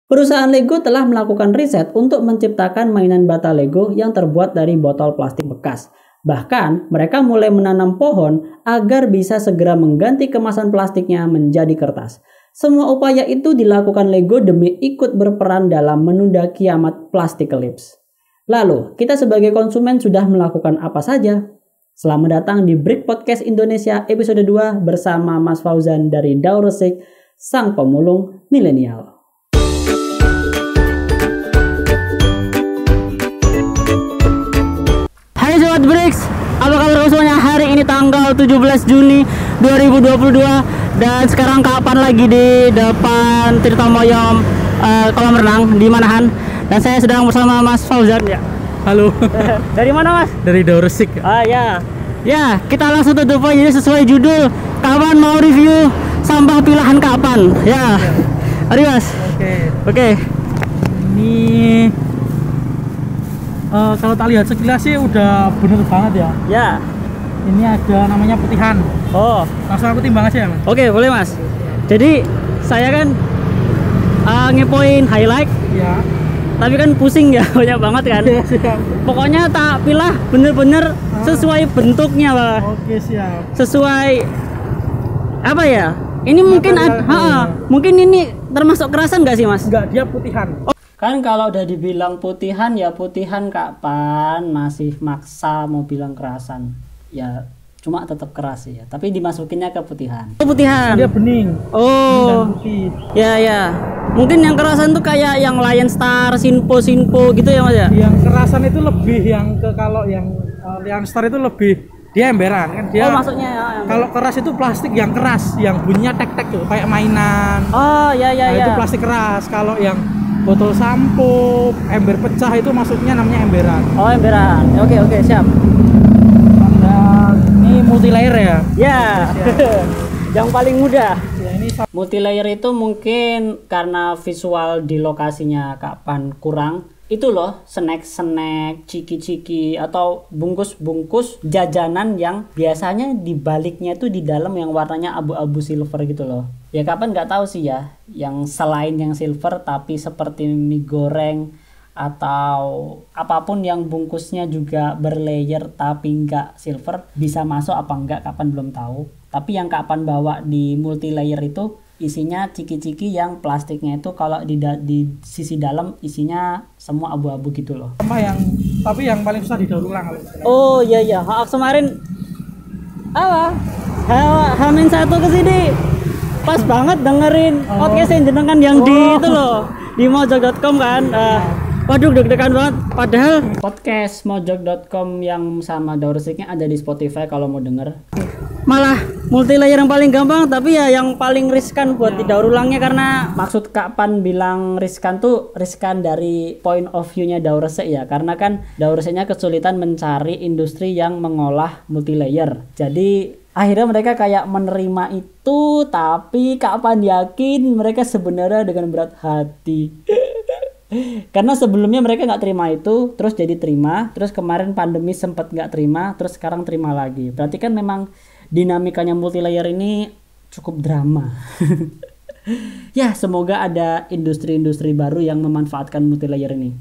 Perusahaan Lego telah melakukan riset untuk menciptakan mainan bata Lego yang terbuat dari botol plastik bekas. Bahkan, mereka mulai menanam pohon agar bisa segera mengganti kemasan plastiknya menjadi kertas. Semua upaya itu dilakukan Lego demi ikut berperan dalam menunda kiamat Plasticalips. Lalu, kita sebagai konsumen sudah melakukan apa saja? Selamat datang di Brick Podcast Indonesia episode 2 bersama Mas Fauzan dari Dauresik, sang pemulung milenial. Hai Sobat Bricks, apa kabar semuanya? Hari ini tanggal 17 Juni 2022 dan sekarang kapan lagi di depan Tirtomoyo kolam renang di Manahan. Dan saya sedang bersama Mas Fauzan ya. Halo. Dari mana Mas? Dari Dauresik. Ah ya. Ya, kita langsung tutup aja jadi sesuai judul. Kapan mau review sampah pilahan kapan? Ya. Mari Mas. Oke. Ini kalau tak lihat sekilas sih udah bener banget ya. Ya. Ini ada namanya putihan. Oh. Langsung aku timbang aja ya Mas. Oke, boleh Mas. Jadi saya kan ngepoin highlight. Ya. Tapi kan pusing ya, banyak banget kan. Siap. Pokoknya tak pilah bener-bener sesuai bentuknya Pak. Oke siap. Sesuai apa ya? Ini mungkin mungkin ini termasuk kerasan nggak sih Mas? Enggak, dia putihan. Kan kalau udah dibilang putihan ya putihan, kapan masih maksa mau bilang kerasan. Ya cuma tetap keras ya, tapi dimasukinnya ke putihan. Putihan. Dia bening. Oh. Dan putih. Ya. Mungkin yang kerasan tuh kayak yang Lion Star, Sinpo gitu ya Mas ya? Yang kerasan itu lebih yang ke kalau yang Lion Star itu lebih dia emberan kan dia. Oh, maksudnya ya. Kalau keras itu plastik yang keras, yang bunyinya tek-tek tuh kayak mainan. Oh, ya. Itu plastik keras. Kalau yang botol sampo, ember pecah itu maksudnya namanya emberan. Oh, emberan. Oke, siap. Dan ini multi layer ya. Ya. Yang paling mudah. Ya, ini Multilayer itu mungkin karena visual di lokasinya kapan kurang. Itu loh, snack, ciki-ciki atau bungkus-bungkus jajanan yang biasanya di baliknya itu di dalam yang warnanya abu-abu silver gitu loh. Ya kapan nggak tahu sih ya, yang selain yang silver tapi seperti mie goreng atau apapun yang bungkusnya juga berlayer tapi nggak silver, bisa masuk apa enggak kapan belum tahu. Tapi yang kapan bawa di multi layer itu isinya ciki-ciki yang plastiknya itu kalau di sisi dalam isinya semua abu-abu gitu loh. tapi yang paling susah didaur ulang kalau. Oh iya. Kemarin apa? Hamin satu kesini pas banget dengerin podcast yang jenengan yang di itu loh, di mojok.com kan. Waduh, deg-degan banget. Padahal podcast mojok.com yang sama Dauresiknya ada di Spotify kalau mau denger. Malah multilayer yang paling gampang, tapi ya yang paling riskan buat didaur ulangnya. Karena maksud kapan bilang riskan tuh riskan dari point of view-nya Dauresik ya. Karena kan Dauresiknya kesulitan mencari industri yang mengolah multilayer. Jadi akhirnya mereka kayak menerima itu, tapi kapan yakin mereka sebenarnya dengan berat hati. Karena sebelumnya mereka nggak terima itu, terus jadi terima, terus kemarin pandemi sempat nggak terima, terus sekarang terima lagi. Berarti kan memang dinamikanya multilayer ini cukup drama. Ya semoga ada industri-industri baru yang memanfaatkan multilayer ini.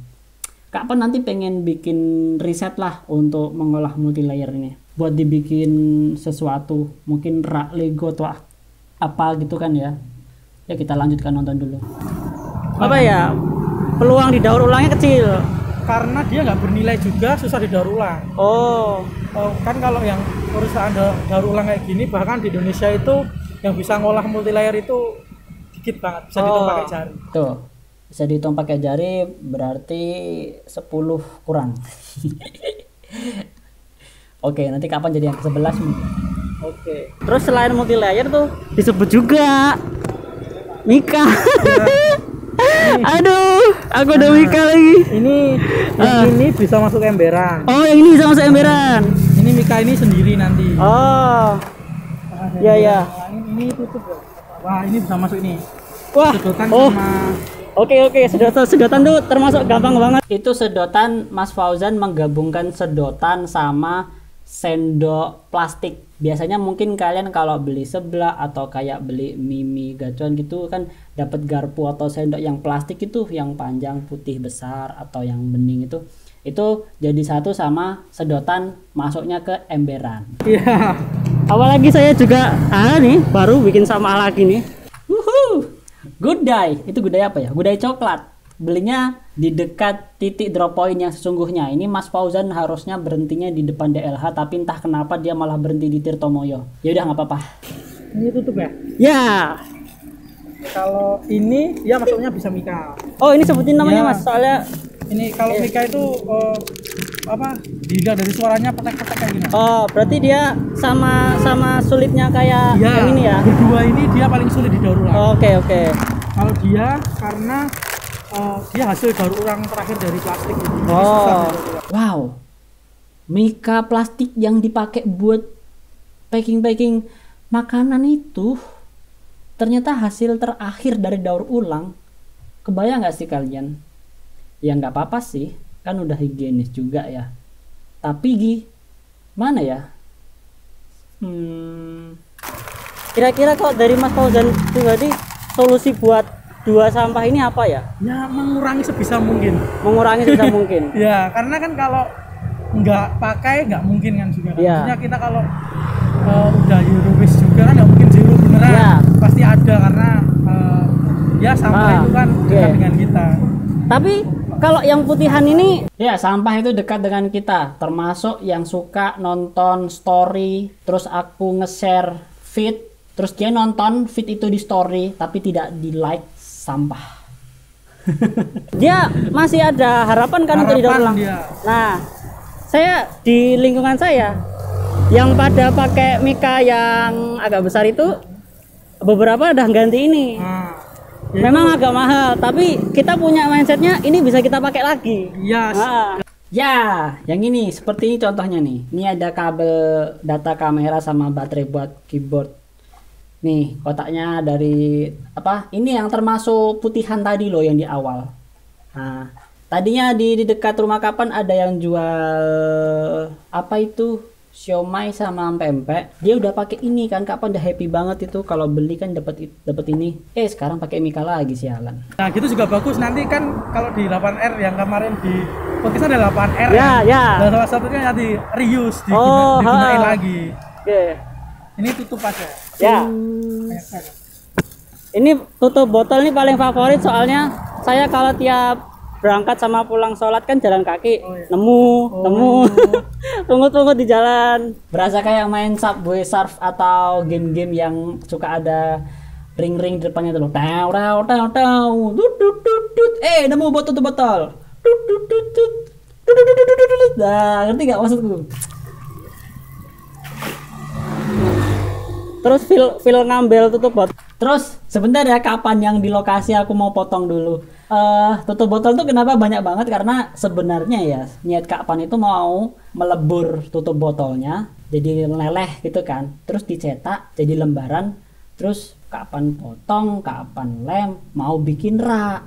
Kapan nanti pengen bikin riset lah untuk mengolah multilayer ini, buat dibikin sesuatu, mungkin rak Lego atau apa gitu kan ya. Ya kita lanjutkan nonton dulu. Apa ya? Peluang didaur ulangnya kecil Karena dia nggak bernilai juga, susah didaur ulang. Kan kalau yang perusahaan daur ulang kayak gini, bahkan di Indonesia itu yang bisa ngolah multilayer itu dikit banget, bisa dihitung pakai jari. Tuh, bisa dihitung pakai jari, berarti 10 kurang. Oke, nanti kapan jadi yang ke-11 mungkin. Oke. Terus selain multilayer tuh disebut juga Mika. Aduh, aku udah Mika lagi. Ini bisa masuk emberan. Oh, yang ini bisa masuk emberan. Ini Mika ini sendiri nanti. Oh. Ya. Ini tutup ya. Wah, ini bisa masuk ini. Wah. Sedotan sama. Oke. Sedotan tuh termasuk gampang banget. Itu sedotan Mas Fauzan menggabungkan sedotan sama sendok plastik. Biasanya mungkin kalian kalau beli seblak atau kayak beli mie gacuan gitu kan dapat garpu atau sendok yang plastik itu yang panjang putih besar atau yang bening itu jadi satu sama sedotan masuknya ke emberan. Iya. Apalagi saya juga nih baru bikin sama lagi nih. Gudai. Itu gudai apa ya? Gudai coklat. Belinya di dekat titik drop point yang sesungguhnya. Ini Mas Fauzan harusnya berhentinya di depan DLH, tapi entah kenapa dia malah berhenti di Tirtomoyo. Ya udah nggak apa-apa. Ini tutup ya? Ya. Kalau ini dia masuknya bisa Mika. Oh, ini sebutin namanya Ya. Mas. Soalnya Ini kalau Mika itu dilihat dari suaranya petek-petek kayak gini. oh, berarti dia sama sulitnya kayak Iya, yang ini ya. berdua ini dia paling sulit di daur ulang. Oke. Kalau dia karena dia hasil daur ulang terakhir dari plastik gitu. Jadi susah Oh. didaur ulang. Wow. Mika plastik yang dipakai buat packing makanan itu ternyata hasil terakhir dari daur ulang. Kebayang nggak sih kalian? Ya nggak apa-apa sih, kan udah higienis juga ya. Tapi mana ya? Kira-kira kok dari Mas Fauzan pribadi solusi buat dua sampah ini apa ya? Ya mengurangi sebisa mungkin. Mengurangi sebisa mungkin. Ya karena kan kalau nggak pakai nggak mungkin kan juga. Kan? Iya. Maksudnya kita kalau udah zero waste juga kan nggak mungkin zero beneran. Iya. Pasti ada karena ya sampah itu kan dekat dengan kita. Tapi kalau yang putihan ini ya sampah itu dekat dengan kita, termasuk yang suka nonton story, terus aku nge-share feed, terus dia nonton feed itu di story tapi tidak di like, sampah. Dia masih ada harapan kan untuk didaur ulang. Dia. Nah, saya di lingkungan saya yang pada pakai Mika yang agak besar itu beberapa udah ganti ini. Memang agak mahal, tapi kita punya mindsetnya ini bisa kita pakai lagi. Iya. Ya, yang ini seperti ini contohnya nih. Ini ada kabel data kamera sama baterai buat keyboard. Nih kotaknya dari apa? Ini yang termasuk putihan tadi loh yang di awal. Nah, tadinya di dekat rumah Kapan ada yang jual apa itu? Siomay sama pempek. Dia udah pakai ini kan, Kapan udah happy banget itu kalau beli kan dapat ini. Sekarang pakai Mika lagi sialan. Nah gitu juga bagus. Nanti kan kalau di 8R yang kemarin di podcast ada 8R ya. Nah, salah satunya nanti reuse digunain lagi. Oke. Ini tutup aja. Ya. Ini tutup botol ini paling favorit soalnya saya kalau tiap berangkat sama pulang sholat kan jalan kaki, nemu tunggu di jalan. Berasa kayak main Subway Surf atau game-game yang suka ada ring-ring di depannya tuh loh. Nemu botol. Nah, ngerti gak maksudku? Terus feel ngambil tutup botol. Terus sebentar ya, Kapan yang di lokasi aku mau potong dulu. Tutup botol tuh kenapa banyak banget, karena sebenarnya ya niat Kapan itu mau melebur tutup botolnya jadi leleh gitu kan, terus dicetak jadi lembaran, terus Kapan potong, Kapan lem, mau bikin rak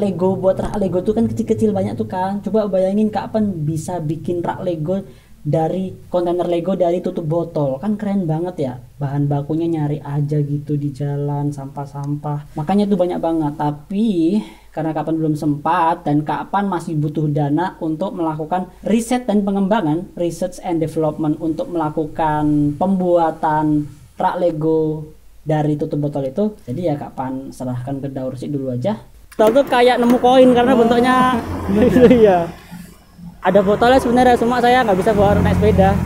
Lego. Buat rak Lego tuh kan kecil-kecil banyak tuh kan. Coba bayangin Kapan bisa bikin rak Lego dari kontainer Lego dari tutup botol, kan keren banget ya. Bahan bakunya nyari aja gitu di jalan, sampah-sampah, makanya itu banyak banget. Tapi karena Kapan belum sempat dan Kapan masih butuh dana untuk melakukan riset dan pengembangan, research and development, untuk melakukan pembuatan rak Lego dari tutup botol itu. Jadi ya Kapan serahkan ke Daursik dulu aja. Botol tuh kayak nemu koin karena bentuknya iya. Ada botolnya sebenarnya, cuma saya nggak bisa bawa naik sepeda.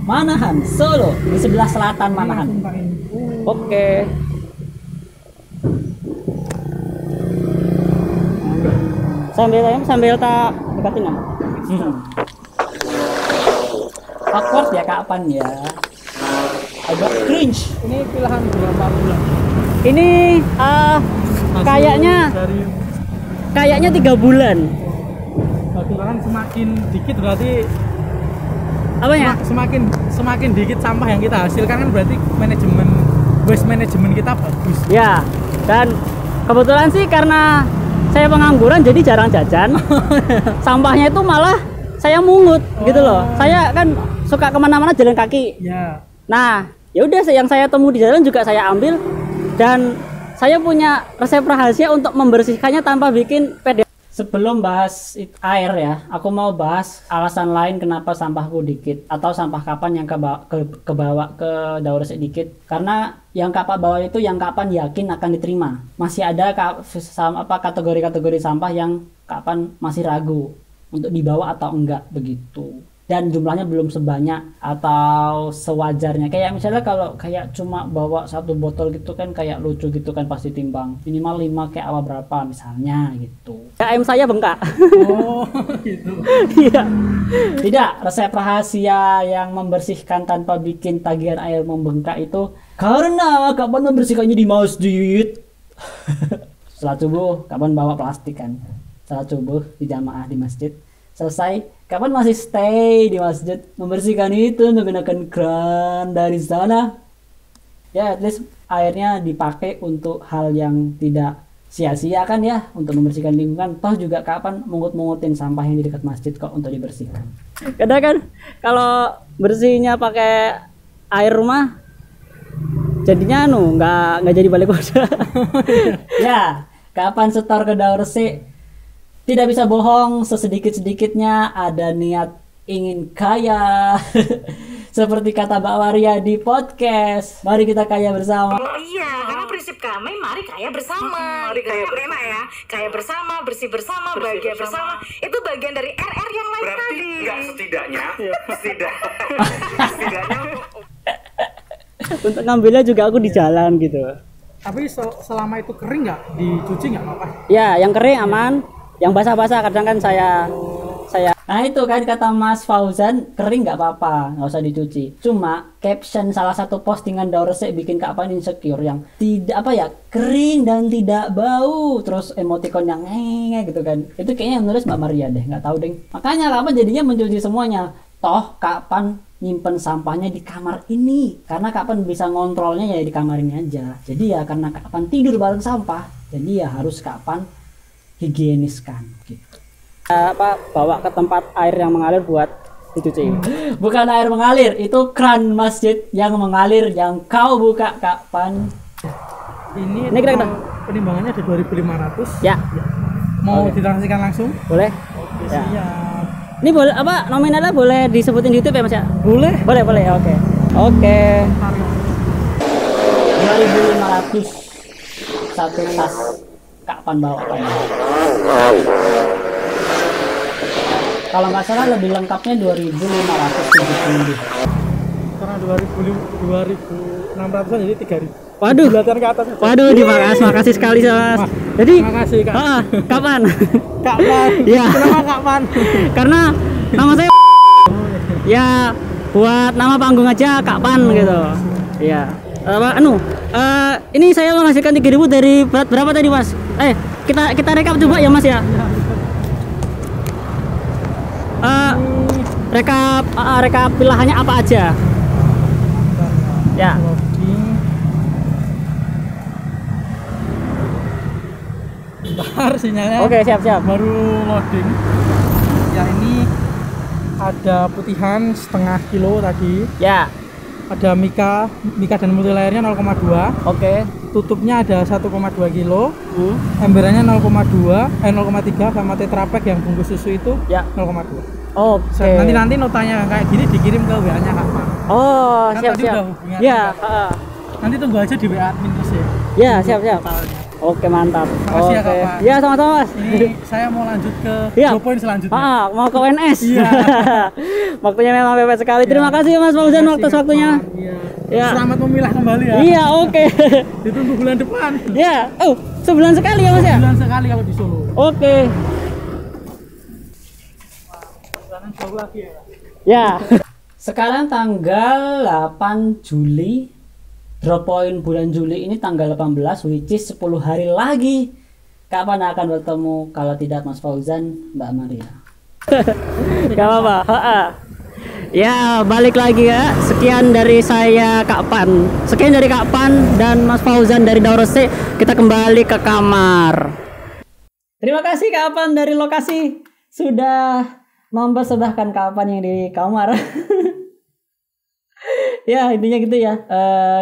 Manahan, Solo, di sebelah selatan Manahan. Oke. Sambil tak dekatin ya. Awkward ya Kapan ya. Agak cringe. Ini pilihan berapa bulan? Ini kayaknya 3 bulan. Bahkan semakin dikit berarti Apanya? Semakin dikit sampah yang kita hasilkan kan berarti waste manajemen kita bagus. Ya, dan Kebetulan sih karena saya pengangguran jadi jarang jajan. Sampahnya itu malah saya mungut gitu loh. Saya kan suka kemana-mana jalan kaki. Ya. Nah, ya udah yang saya temu di jalan juga saya ambil, dan saya punya resep rahasia untuk membersihkannya tanpa bikin PDF. Sebelum bahas air ya, aku mau bahas alasan lain kenapa sampahku dikit atau sampah kapan yang kebawa ke daur resik dikit. Karena yang kakak bawa itu yang kapan yakin akan diterima. Masih ada kategori-kategori sampah yang kapan masih ragu untuk dibawa atau enggak begitu. Dan jumlahnya belum sebanyak atau sewajarnya. Kayak misalnya kalau kayak cuma bawa 1 botol gitu kan kayak lucu gitu kan, pasti timbang minimal 5 kayak apa berapa misalnya gitu. KM saya bengkak. Oh, gitu. Iya. Tidak, resep rahasia yang membersihkan tanpa bikin tagihan air membengkak itu karena kapan membersihkannya di masjid. Setelah subuh kapan bawa plastik kan. Setelah subuh di jamaah di masjid. Selesai, kapan masih stay di masjid membersihkan itu menggunakan kran dari sana. Ya, at least airnya dipakai untuk hal yang tidak sia-sia kan ya, untuk membersihkan lingkungan. Toh juga kapan mungut-mungutin sampah yang di dekat masjid kok untuk dibersihkan. Kadang kan kalau bersihnya pakai air rumah jadinya nggak jadi balik modal. Ya, kapan setor ke daur resik. Tidak bisa bohong, sesedikit-sedikitnya ada niat ingin kaya. Seperti kata Mbak Waria di podcast, mari kita kaya bersama. Oh iya, karena prinsip kami mari kaya bersama. Mari kaya bersama ya. Kaya bersama, bersih bersama, bahagia bersama. Itu bagian dari RR yang lain berarti tadi. Enggak setidaknya Untuk ngambilnya juga aku di jalan gitu. Tapi selama itu kering nggak, dicuci nggak apa-apa? Ya, yang kering aman. Yang basah-basah kadang kan saya nah itu kan kata Mas Fauzan, kering nggak apa-apa, nggak usah dicuci. Cuma caption salah satu postingan daur resik bikin Kak Pan insecure yang tidak kering dan tidak bau, terus emoticon yang gitu kan. Itu kayaknya yang nulis Mbak Maria deh, nggak tahu deh. Makanya Kak Pan jadinya mencuci semuanya. Toh Kak Pan nyimpen sampahnya di kamar ini karena Kak Pan bisa ngontrolnya ya di kamar ini aja. Jadi ya karena Kak Pan tidur bareng sampah, jadi ya harus Kak Pan higieniskan gitu. Bawa ke tempat air yang mengalir buat dicuci. Bukan air mengalir, itu kran masjid yang mengalir yang kau buka kapan. Ini kira-kira penimbangannya ada 2.500. Ya. Mau Oke. ditransaksikan langsung? Boleh. Oke, Ya. siap. Ini boleh nominalnya boleh disebutin di YouTube ya Mas ya? Boleh. Boleh ya, oke. 2.500 satu tas kapan bawa kan? Kalau nggak salah lebih lengkapnya 2.570. Karena 2.600 jadi 3.000. Waduh. Belatan ke atas. Waduh, makasih sekali Mas. Jadi, makasih Kak. kapan? Kapan? Iya. Kenapa kapan? Karena nama saya ya buat nama panggung aja kapan gitu. Iya. Ini saya menghasilkan 3.000 dari berat berapa tadi Mas? Kita rekap coba ya Mas ya. Rekap pilihannya apa aja? Ya. Bentar sinyalnya. Oke, siap. Baru loading. Ya ini ada putihan setengah kilo tadi. Ya. Ada mika dan multilayernya 0,2. Oke. Tutupnya ada 1,2 kilo. Emberannya 0,3 sama tetrapack yang bungkus susu itu Ya. 0,2. Oke. Nanti notanya kayak gini dikirim ke WA-nya Kak Pak. Oh, Kan siap. tadi udah hubungan Ya, Nanti tunggu aja di WA admin terus ya. ya, siap. Oke, mantap. Makasih ya, Kak Pak. Ya, sama-sama Mas. Ini saya mau lanjut ke Iya. poin selanjutnya. Mau ke UNS. Iya. Waktunya memang mepet sekali. Terima kasih Mas Fauzan waktunya. Iya. Ya. Selamat memilah kembali ya. Iya, oke. Ditunggu bulan depan. Ya. Sebulan sekali ya Mas ya? Bulan sekali kalau di Solo. Oke. Perjalanan jauh lagi ya. Ya. Sekarang tanggal 8 Juli. Drop point bulan Juli ini tanggal 18, which is 10 hari lagi. Kapan akan bertemu kalau tidak Mas Fauzan, Mbak Maria? Gak apa-apa. Ya, balik lagi ya. Sekian dari saya Kak Pan. Sekian dari Kak Pan dan Mas Fauzan dari Daur Resik. Kita kembali ke kamar. Terima kasih Kak Pan dari lokasi sudah mempersembahkan Kak Pan yang di kamar. Ya, intinya gitu ya.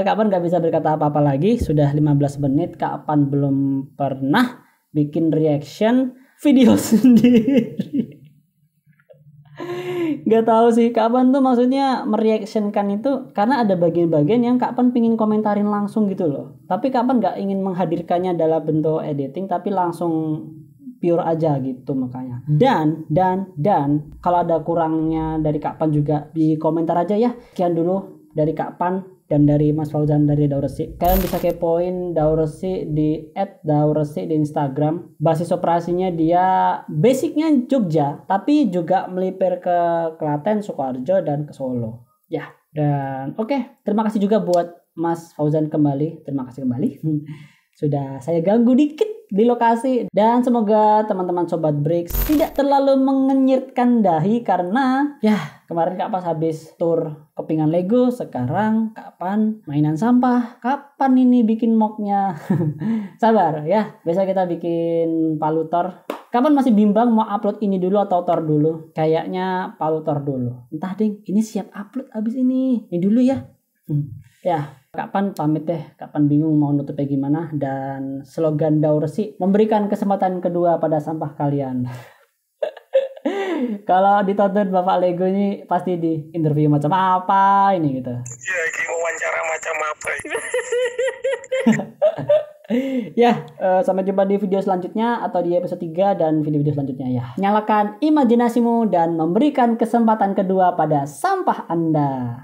Kak Pan nggak bisa berkata apa-apa lagi. Sudah 15 menit Kak Pan belum pernah bikin reaction video sendiri. Gak tahu sih kapan tuh maksudnya mereactionkan itu karena ada bagian-bagian yang kapan pingin komentarin langsung gitu loh, tapi kapan gak ingin menghadirkannya dalam bentuk editing tapi langsung pure aja gitu makanya. Dan kalau ada kurangnya dari kapan juga di komentar aja ya. Sekian dulu dari kapan dan dari Mas Fauzan dari Daur Resik. Kalian bisa kepoin Daur Resik di @daurresik di Instagram. Basis operasinya dia basicnya Jogja, tapi juga melipir ke Klaten, Sukoharjo dan ke Solo. Ya, dan oke, terima kasih juga buat Mas Fauzan kembali. Terima kasih kembali. Sudah saya ganggu dikit di lokasi dan semoga teman-teman Sobat Bricks tidak terlalu mengenyirkan dahi karena ya kemarin Kak Pas habis tur kepingan Lego, sekarang kapan mainan sampah, kapan ini bikin mocknya. Sabar ya, besok kita bikin palutor. Kapan masih bimbang mau upload ini dulu atau tor dulu, kayaknya palutor dulu. Entah ding, ini siap upload abis ini dulu ya. Ya, kapan pamit deh, kapan bingung mau nutupnya gimana, dan slogan Daur Resik memberikan kesempatan kedua pada sampah kalian. Kalau ditonton Bapak Lego ini pasti di interview macam apa ini gitu. Iya, wawancara macam apa itu. Ya, sampai jumpa di video selanjutnya atau di episode 3 dan video-video selanjutnya ya. Nyalakan imajinasimu dan memberikan kesempatan kedua pada sampah Anda.